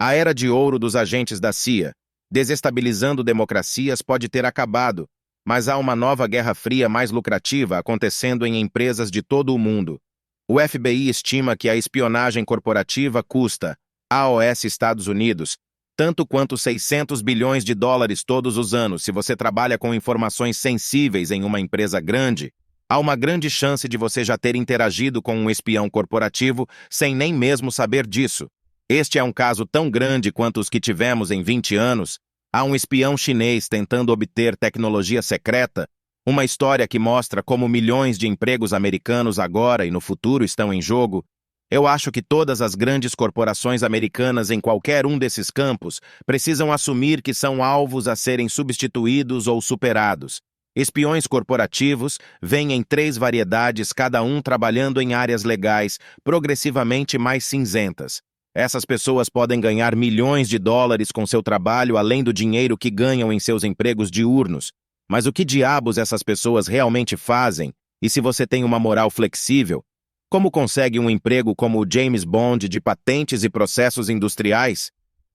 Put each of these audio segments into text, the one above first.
A era de ouro dos agentes da CIA, desestabilizando democracias, pode ter acabado, mas há uma nova Guerra Fria mais lucrativa acontecendo em empresas de todo o mundo. O FBI estima que a espionagem corporativa custa, AOS Estados Unidos, tanto quanto 600 bilhões de dólares todos os anos. Se você trabalha com informações sensíveis em uma empresa grande, há uma grande chance de você já ter interagido com um espião corporativo sem nem mesmo saber disso. Este é um caso tão grande quanto os que tivemos em 20 anos. Há um espião chinês tentando obter tecnologia secreta, uma história que mostra como milhões de empregos americanos agora e no futuro estão em jogo. Eu acho que todas as grandes corporações americanas em qualquer um desses campos precisam assumir que são alvos a serem substituídos ou superados. Espiões corporativos vêm em 3 variedades, cada um trabalhando em áreas legais, progressivamente mais cinzentas. Essas pessoas podem ganhar milhões de dólares com seu trabalho, além do dinheiro que ganham em seus empregos diurnos. Mas o que diabos essas pessoas realmente fazem? E se você tem uma moral flexível, como consegue um emprego como o James Bond de patentes e processos industriais?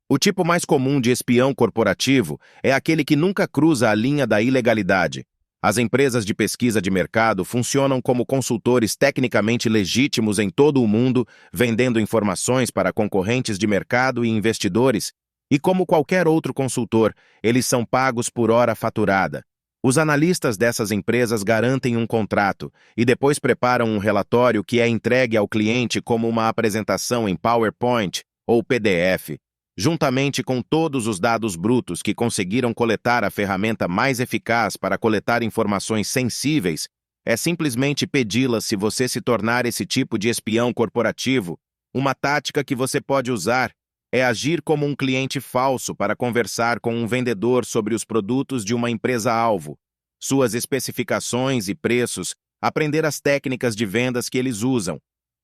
O tipo mais comum de espião corporativo é aquele que nunca cruza a linha da ilegalidade. As empresas de pesquisa de mercado funcionam como consultores tecnicamente legítimos em todo o mundo, vendendo informações para concorrentes de mercado e investidores, e como qualquer outro consultor, eles são pagos por hora faturada. Os analistas dessas empresas garantem um contrato e depois preparam um relatório que é entregue ao cliente como uma apresentação em PowerPoint ou PDF, juntamente com todos os dados brutos que conseguiram coletar. A ferramenta mais eficaz para coletar informações sensíveis é simplesmente pedi-las. Se você se tornar esse tipo de espião corporativo, uma tática que você pode usar é agir como um cliente falso para conversar com um vendedor sobre os produtos de uma empresa-alvo, suas especificações e preços, aprender as técnicas de vendas que eles usam,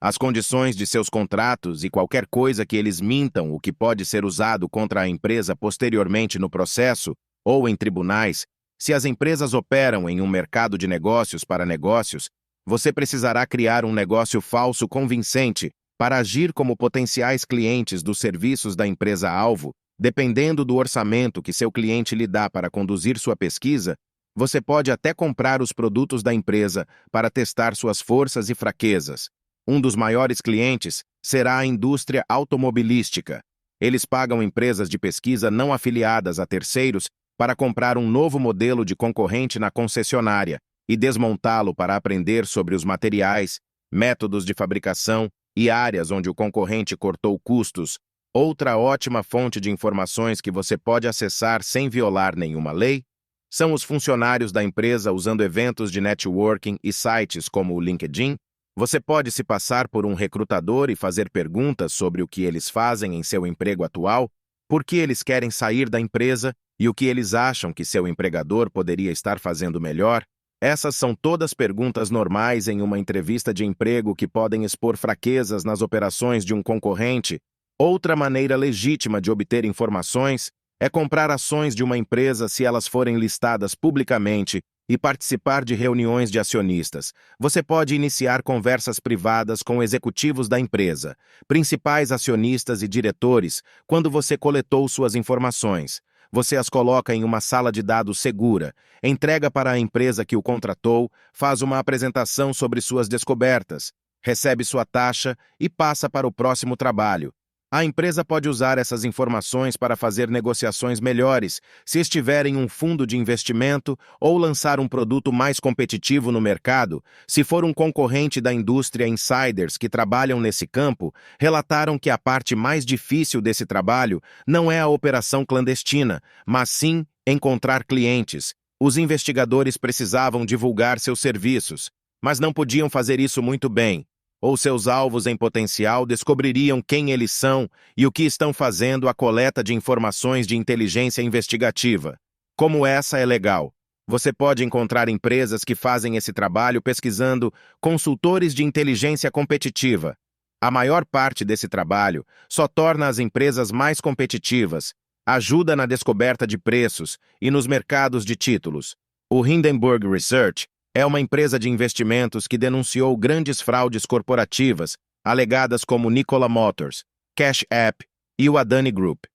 as condições de seus contratos e qualquer coisa que eles mintam, o que pode ser usado contra a empresa posteriormente no processo ou em tribunais. Se as empresas operam em um mercado de negócios para negócios, você precisará criar um negócio falso convincente para agir como potenciais clientes dos serviços da empresa-alvo. Dependendo do orçamento que seu cliente lhe dá para conduzir sua pesquisa, você pode até comprar os produtos da empresa para testar suas forças e fraquezas. Um dos maiores clientes será a indústria automobilística. Eles pagam empresas de pesquisa não afiliadas a terceiros para comprar um novo modelo de concorrente na concessionária e desmontá-lo para aprender sobre os materiais, métodos de fabricação e áreas onde o concorrente cortou custos. Outra ótima fonte de informações que você pode acessar sem violar nenhuma lei são os funcionários da empresa usando eventos de networking e sites como o LinkedIn. Você pode se passar por um recrutador e fazer perguntas sobre o que eles fazem em seu emprego atual, por que eles querem sair da empresa e o que eles acham que seu empregador poderia estar fazendo melhor. Essas são todas perguntas normais em uma entrevista de emprego que podem expor fraquezas nas operações de um concorrente. Outra maneira legítima de obter informações é comprar ações de uma empresa se elas forem listadas publicamente e participar de reuniões de acionistas. Você pode iniciar conversas privadas com executivos da empresa, principais acionistas e diretores, quando você coletou suas informações. Você as coloca em uma sala de dados segura, entrega para a empresa que o contratou, faz uma apresentação sobre suas descobertas, recebe sua taxa e passa para o próximo trabalho. A empresa pode usar essas informações para fazer negociações melhores, se estiver em um fundo de investimento, ou lançar um produto mais competitivo no mercado. Se for um concorrente da indústria, insiders que trabalham nesse campo relataram que a parte mais difícil desse trabalho não é a operação clandestina, mas sim encontrar clientes. Os investigadores precisavam divulgar seus serviços, mas não podiam fazer isso muito bem. Ou seus alvos em potencial descobririam quem eles são e o que estão fazendo. A coleta de informações de inteligência investigativa. Como essa é legal. Você pode encontrar empresas que fazem esse trabalho pesquisando consultores de inteligência competitiva. A maior parte desse trabalho só torna as empresas mais competitivas, ajuda na descoberta de preços e nos mercados de títulos. O Hindenburg Research é uma empresa de investimentos que denunciou grandes fraudes corporativas, alegadas como Nikola Motors, Cash App e o Adani Group.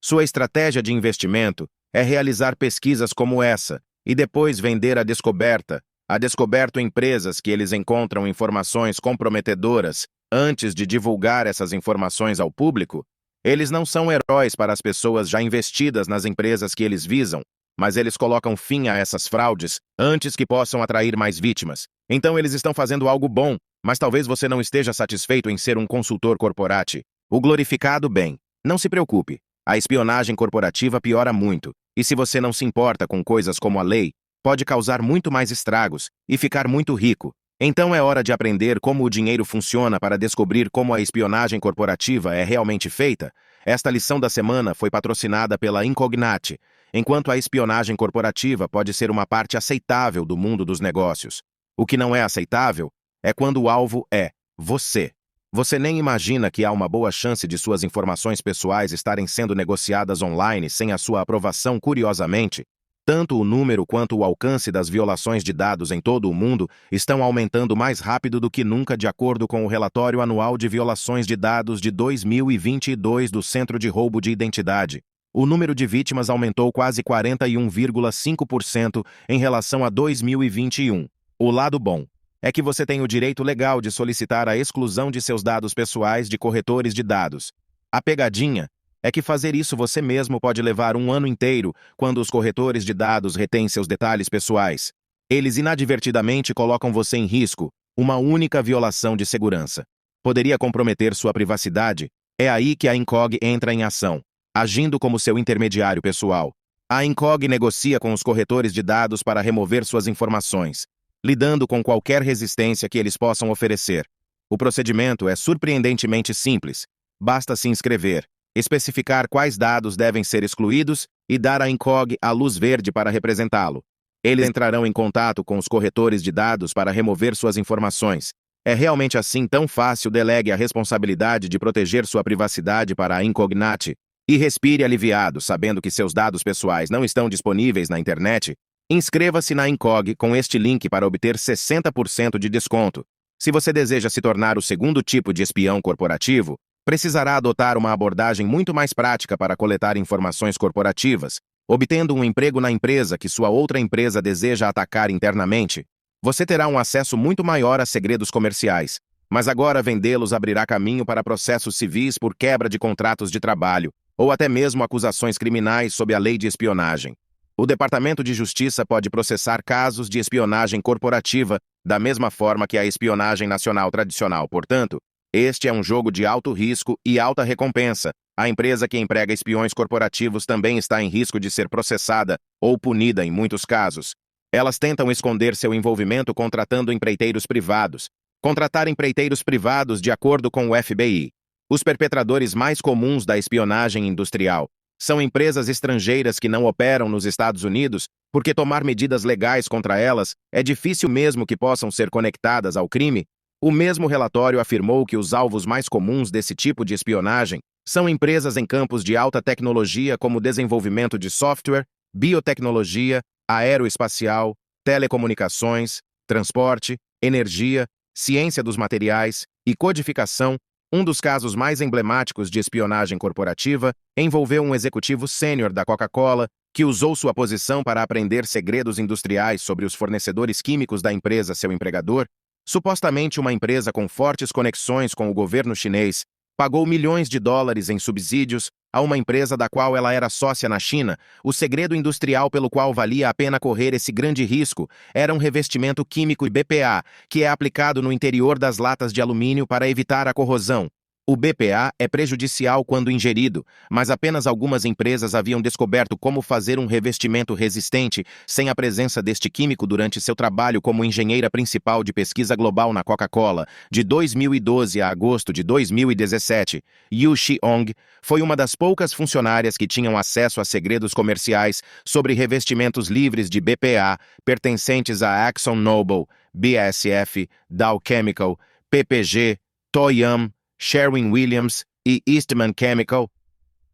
Sua estratégia de investimento é realizar pesquisas como essa e depois vender a descoberto empresas que eles encontram informações comprometedoras antes de divulgar essas informações ao público. Eles não são heróis para as pessoas já investidas nas empresas que eles visam, mas eles colocam fim a essas fraudes antes que possam atrair mais vítimas. Então eles estão fazendo algo bom, mas talvez você não esteja satisfeito em ser um consultor corporate. O glorificado bem. Não se preocupe. A espionagem corporativa piora muito, e se você não se importa com coisas como a lei, pode causar muito mais estragos e ficar muito rico. Então é hora de aprender como o dinheiro funciona para descobrir como a espionagem corporativa é realmente feita. Esta lição da semana foi patrocinada pela Incognati. Enquanto a espionagem corporativa pode ser uma parte aceitável do mundo dos negócios, o que não é aceitável é quando o alvo é você. Você nem imagina que há uma boa chance de suas informações pessoais estarem sendo negociadas online sem a sua aprovação. Curiosamente, tanto o número quanto o alcance das violações de dados em todo o mundo estão aumentando mais rápido do que nunca, de acordo com o relatório anual de violações de dados de 2022 do Centro de Roubo de Identidade. O número de vítimas aumentou quase 41,5% em relação a 2021. O lado bom é que você tem o direito legal de solicitar a exclusão de seus dados pessoais de corretores de dados. A pegadinha é que fazer isso você mesmo pode levar um ano inteiro quando os corretores de dados retêm seus detalhes pessoais. Eles inadvertidamente colocam você em risco. Uma única violação de segurança poderia comprometer sua privacidade. É aí que a Incog entra em ação, agindo como seu intermediário pessoal. A Incog negocia com os corretores de dados para remover suas informações, lidando com qualquer resistência que eles possam oferecer. O procedimento é surpreendentemente simples. Basta se inscrever, especificar quais dados devem ser excluídos e dar à Incog a luz verde para representá-lo. Eles entrarão em contato com os corretores de dados para remover suas informações. É realmente assim tão fácil? Delegue a responsabilidade de proteger sua privacidade para a Incognati e respire aliviado sabendo que seus dados pessoais não estão disponíveis na internet. Inscreva-se na Incog com este link para obter 60% de desconto. Se você deseja se tornar o segundo tipo de espião corporativo, precisará adotar uma abordagem muito mais prática para coletar informações corporativas, obtendo um emprego na empresa que sua outra empresa deseja atacar internamente. Você terá um acesso muito maior a segredos comerciais, mas agora vendê-los abrirá caminho para processos civis por quebra de contratos de trabalho, ou até mesmo acusações criminais sob a lei de espionagem. O Departamento de Justiça pode processar casos de espionagem corporativa da mesma forma que a espionagem nacional tradicional. Portanto, este é um jogo de alto risco e alta recompensa. A empresa que emprega espiões corporativos também está em risco de ser processada ou punida em muitos casos. Elas tentam esconder seu envolvimento contratando empreiteiros privados. Contratar empreiteiros privados de acordo com o FBI. Os perpetradores mais comuns da espionagem industrial são empresas estrangeiras que não operam nos Estados Unidos, porque tomar medidas legais contra elas é difícil mesmo que possam ser conectadas ao crime. O mesmo relatório afirmou que os alvos mais comuns desse tipo de espionagem são empresas em campos de alta tecnologia como desenvolvimento de software, biotecnologia, aeroespacial, telecomunicações, transporte, energia, ciência dos materiais e codificação. Um dos casos mais emblemáticos de espionagem corporativa envolveu um executivo sênior da Coca-Cola que usou sua posição para aprender segredos industriais sobre os fornecedores químicos da empresa seu empregador. Supostamente uma empresa com fortes conexões com o governo chinês pagou milhões de dólares em subsídios a uma empresa da qual ela era sócia na China. O segredo industrial pelo qual valia a pena correr esse grande risco era um revestimento químico BPA, que é aplicado no interior das latas de alumínio para evitar a corrosão. O BPA é prejudicial quando ingerido, mas apenas algumas empresas haviam descoberto como fazer um revestimento resistente sem a presença deste químico durante seu trabalho como engenheira principal de pesquisa global na Coca-Cola. De 2012 a agosto de 2017, Yu Xiong foi uma das poucas funcionárias que tinham acesso a segredos comerciais sobre revestimentos livres de BPA pertencentes a ExxonMobil, BASF, Dow Chemical, PPG, Toyota, Sherwin-Williams e Eastman Chemical.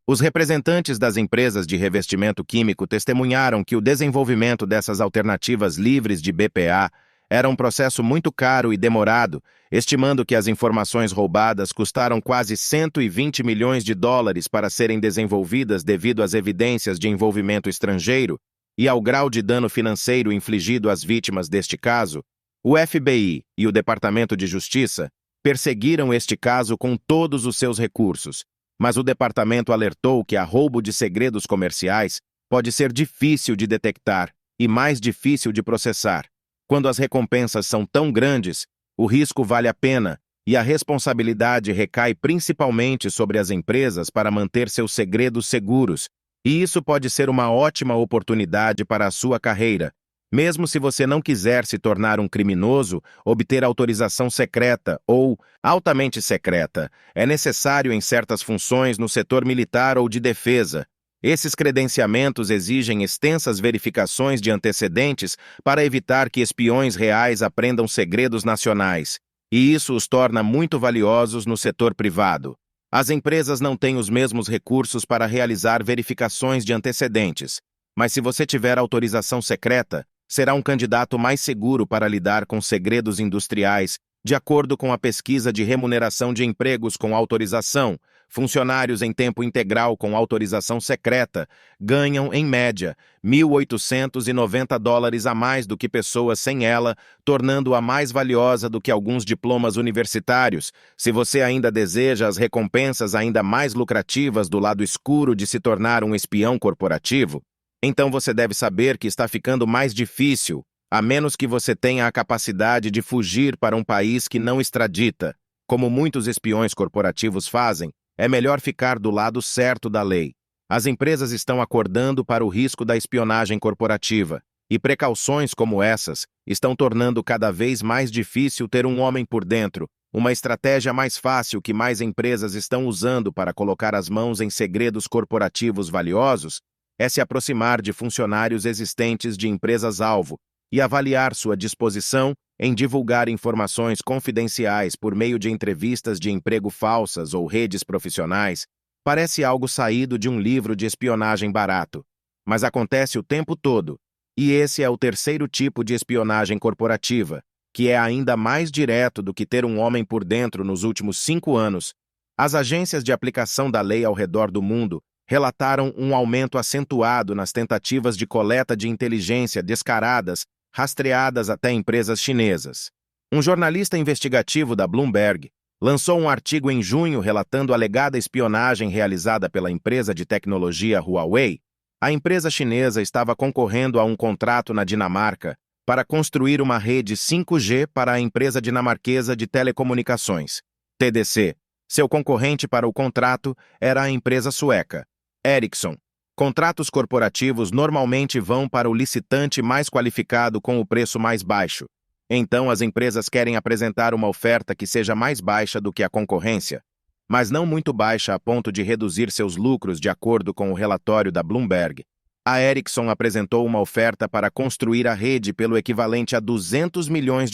Os representantes das empresas de revestimento químico testemunharam que o desenvolvimento dessas alternativas livres de BPA Era um processo muito caro e demorado, estimando que as informações roubadas custaram quase 120 milhões de dólares para serem desenvolvidas devido às evidências de envolvimento estrangeiro e ao grau de dano financeiro infligido às vítimas deste caso. O FBI e o Departamento de Justiça perseguiram este caso com todos os seus recursos, mas o departamento alertou que a roubo de segredos comerciais pode ser difícil de detectar e mais difícil de processar. Quando as recompensas são tão grandes, o risco vale a pena e a responsabilidade recai principalmente sobre as empresas para manter seus segredos seguros, e isso pode ser uma ótima oportunidade para a sua carreira. Mesmo se você não quiser se tornar um criminoso, obter autorização secreta ou altamente secreta é necessário em certas funções no setor militar ou de defesa. Esses credenciamentos exigem extensas verificações de antecedentes para evitar que espiões reais aprendam segredos nacionais, e isso os torna muito valiosos no setor privado. As empresas não têm os mesmos recursos para realizar verificações de antecedentes, mas se você tiver autorização secreta, será um candidato mais seguro para lidar com segredos industriais, de acordo com a pesquisa de remuneração de empregos com autorização. Funcionários em tempo integral com autorização secreta ganham, em média, $1.890 a mais do que pessoas sem ela, tornando-a mais valiosa do que alguns diplomas universitários. Se você ainda deseja as recompensas ainda mais lucrativas do lado escuro de se tornar um espião corporativo, então você deve saber que está ficando mais difícil, a menos que você tenha a capacidade de fugir para um país que não extradita. Como muitos espiões corporativos fazem, é melhor ficar do lado certo da lei. As empresas estão acordando para o risco da espionagem corporativa, e precauções como essas estão tornando cada vez mais difícil ter um homem por dentro. Uma estratégia mais fácil que mais empresas estão usando para colocar as mãos em segredos corporativos valiosos é se aproximar de funcionários existentes de empresas-alvo e avaliar sua disposição em divulgar informações confidenciais por meio de entrevistas de emprego falsas ou redes profissionais. Parece algo saído de um livro de espionagem barato, mas acontece o tempo todo, e esse é o terceiro tipo de espionagem corporativa, que é ainda mais direto do que ter um homem por dentro nos últimos 5 anos. As agências de aplicação da lei ao redor do mundo relataram um aumento acentuado nas tentativas de coleta de inteligência descaradas, rastreadas até empresas chinesas. Um jornalista investigativo da Bloomberg lançou um artigo em junho relatando a alegada espionagem realizada pela empresa de tecnologia Huawei. A empresa chinesa estava concorrendo a um contrato na Dinamarca para construir uma rede 5G para a empresa dinamarquesa de telecomunicações, TDC. Seu concorrente para o contrato era a empresa sueca, Ericsson. Contratos corporativos normalmente vão para o licitante mais qualificado com o preço mais baixo. Então, as empresas querem apresentar uma oferta que seja mais baixa do que a concorrência, mas não muito baixa a ponto de reduzir seus lucros, de acordo com o relatório da Bloomberg. A Ericsson apresentou uma oferta para construir a rede pelo equivalente a $200 milhões,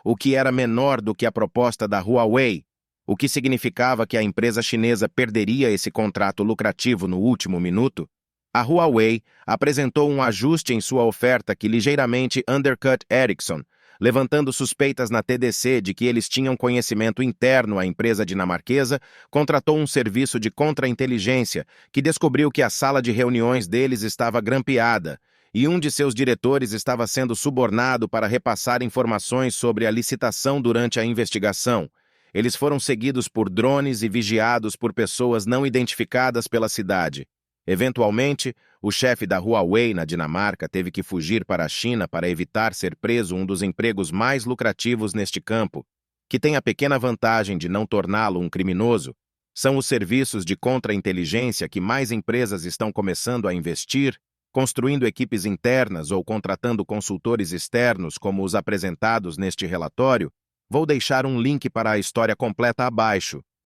o que era menor do que a proposta da Huawei, o que significava que a empresa chinesa perderia esse contrato lucrativo no último minuto. A Huawei apresentou um ajuste em sua oferta que ligeiramente undercut Ericsson, levantando suspeitas na TDC de que eles tinham conhecimento interno. A empresa dinamarquesa contratou um serviço de contra-inteligência que descobriu que a sala de reuniões deles estava grampeada e um de seus diretores estava sendo subornado para repassar informações sobre a licitação durante a investigação. Eles foram seguidos por drones e vigiados por pessoas não identificadas pela cidade. Eventualmente, o chefe da Huawei na Dinamarca teve que fugir para a China para evitar ser preso. Um dos empregos mais lucrativos neste campo, que tem a pequena vantagem de não torná-lo um criminoso, são os serviços de contra-inteligência que mais empresas estão começando a investir, construindo equipes internas ou contratando consultores externos como os apresentados neste relatório. Vou deixar um link para a história completa abaixo.